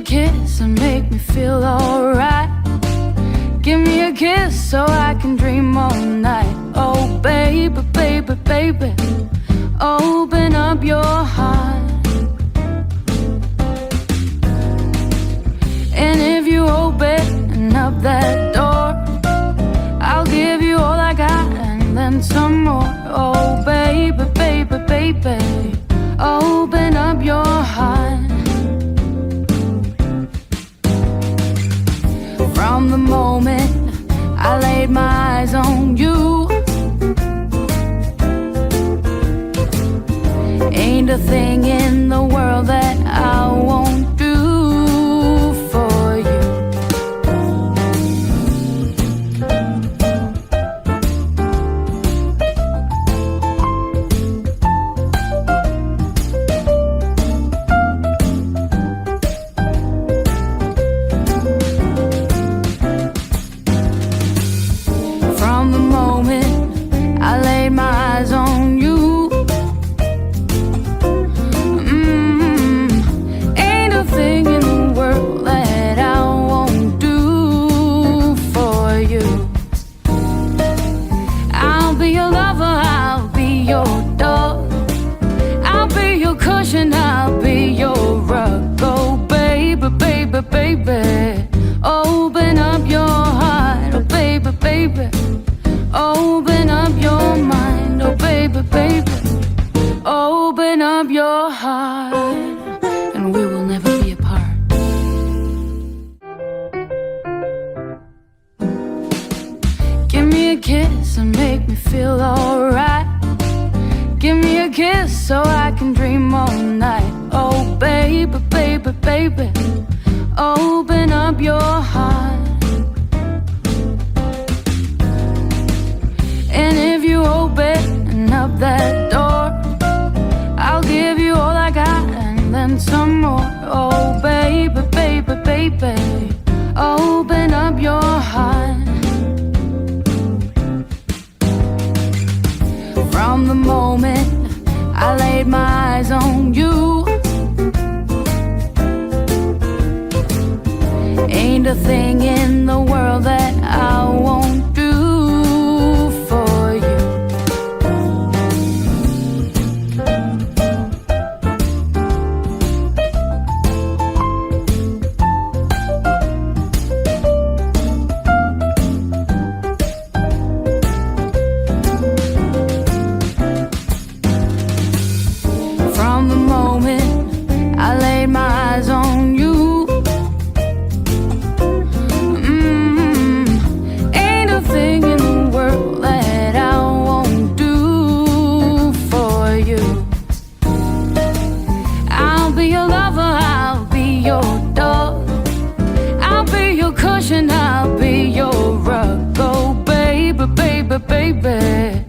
kiss and make me feel alright. Give me a kiss so I can dream all night. Oh baby, baby, baby, open up your heart. And if you open up that door, I'll give you all I got and then some more. Oh baby, baby, baby, open up your heart. From the moment I laid my eyes on you, ain't a thing in the world that I won't do for you. From the moment I laid my eyes on you, ain't a thing in the world that I won't do for you. I'll be your lover, I'll be your dog, I'll be your cushion, I'll be your rug. Oh baby, baby, baby, open up your heart. Oh baby, baby, open up your mind. Oh baby, baby, open up your heart, and we will never be apart. Give me a kiss and make me feel alright. Give me a kiss so I can dream all night. Oh baby, baby, baby, open up your heart. And if you open up that door, I'll give you all I got and then some more. Oh baby, baby, baby, open up your heart. From the moment I laid my eyes on you, ain't a thing in the world that I won't do for you. From the moment I laid my eyes on you, ain't a thing in the world that I won't do for you. I'll be your lover, I'll be your dog, I'll be your cushion, I'll be your rug. Oh baby, baby, baby,